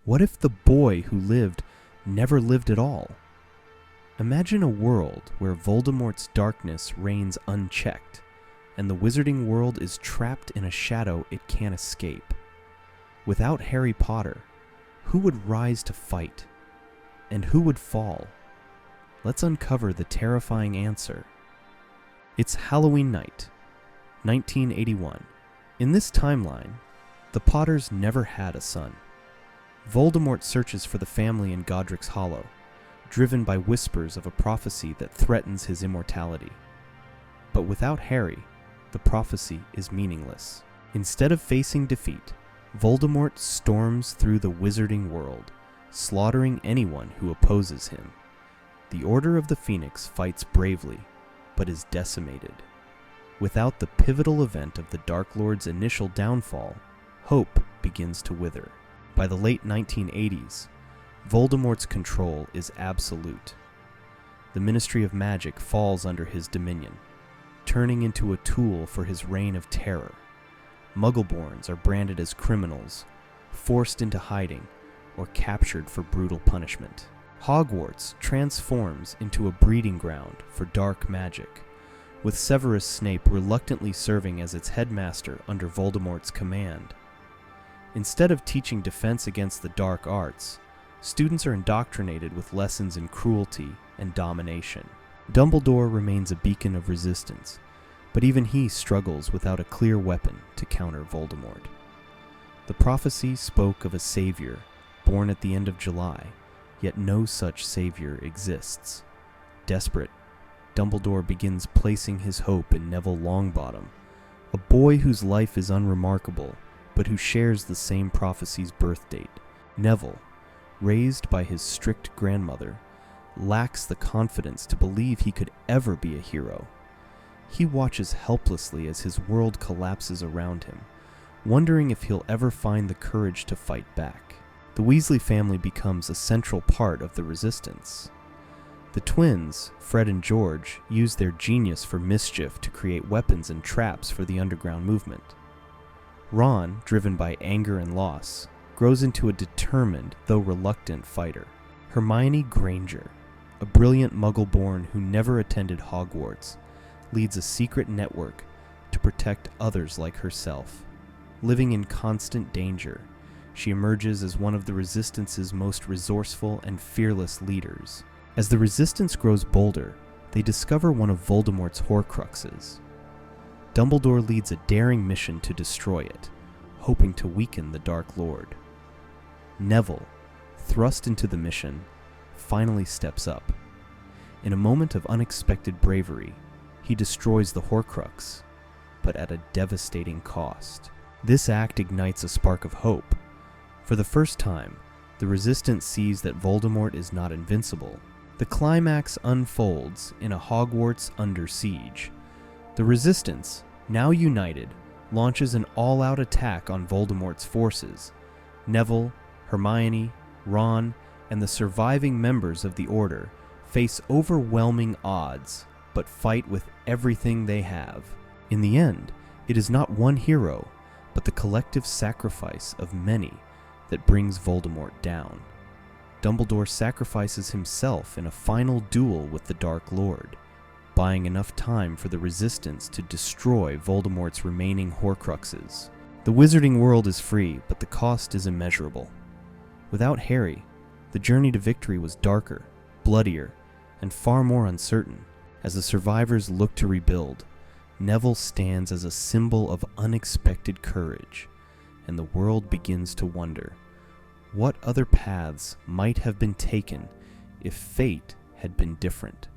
What if the boy who lived never lived at all? Imagine a world where Voldemort's darkness reigns unchecked, and the wizarding world is trapped in a shadow it can't escape. Without Harry Potter, who would rise to fight? And who would fall? Let's uncover the terrifying answer. It's Halloween night, 1981. In this timeline, the Potters never had a son. Voldemort searches for the family in Godric's Hollow, driven by whispers of a prophecy that threatens his immortality. But without Harry, the prophecy is meaningless. Instead of facing defeat, Voldemort storms through the wizarding world, slaughtering anyone who opposes him. The Order of the Phoenix fights bravely, but is decimated. Without the pivotal event of the Dark Lord's initial downfall, hope begins to wither. By the late 1980s, Voldemort's control is absolute. The Ministry of Magic falls under his dominion, turning into a tool for his reign of terror. Muggleborns are branded as criminals, forced into hiding, or captured for brutal punishment. Hogwarts transforms into a breeding ground for dark magic, with Severus Snape reluctantly serving as its headmaster under Voldemort's command. Instead of teaching defense against the dark arts, students are indoctrinated with lessons in cruelty and domination. Dumbledore remains a beacon of resistance, but even he struggles without a clear weapon to counter Voldemort. The prophecy spoke of a savior born at the end of July, yet no such savior exists. Desperate, Dumbledore begins placing his hope in Neville Longbottom, a boy whose life is unremarkable, but who shares the same prophecy's birth date. Neville, raised by his strict grandmother, lacks the confidence to believe he could ever be a hero. He watches helplessly as his world collapses around him, wondering if he'll ever find the courage to fight back. The Weasley family becomes a central part of the resistance. The twins, Fred and George, use their genius for mischief to create weapons and traps for the underground movement. Ron, driven by anger and loss, grows into a determined, though reluctant fighter. Hermione Granger, a brilliant Muggle-born who never attended Hogwarts, leads a secret network to protect others like herself. Living in constant danger, she emerges as one of the Resistance's most resourceful and fearless leaders. As the Resistance grows bolder, they discover one of Voldemort's Horcruxes. Dumbledore leads a daring mission to destroy it, hoping to weaken the Dark Lord. Neville, thrust into the mission, finally steps up. In a moment of unexpected bravery, he destroys the Horcrux, but at a devastating cost. This act ignites a spark of hope. For the first time, the Resistance sees that Voldemort is not invincible. The climax unfolds in a Hogwarts under siege. The Resistance, now united, launches an all-out attack on Voldemort's forces. Neville, Hermione, Ron, and the surviving members of the Order face overwhelming odds, but fight with everything they have. In the end, it is not one hero, but the collective sacrifice of many that brings Voldemort down. Dumbledore sacrifices himself in a final duel with the Dark Lord, buying enough time for the Resistance to destroy Voldemort's remaining Horcruxes. The wizarding world is free, but the cost is immeasurable. Without Harry, the journey to victory was darker, bloodier, and far more uncertain. As the survivors look to rebuild, Neville stands as a symbol of unexpected courage, and the world begins to wonder, what other paths might have been taken if fate had been different?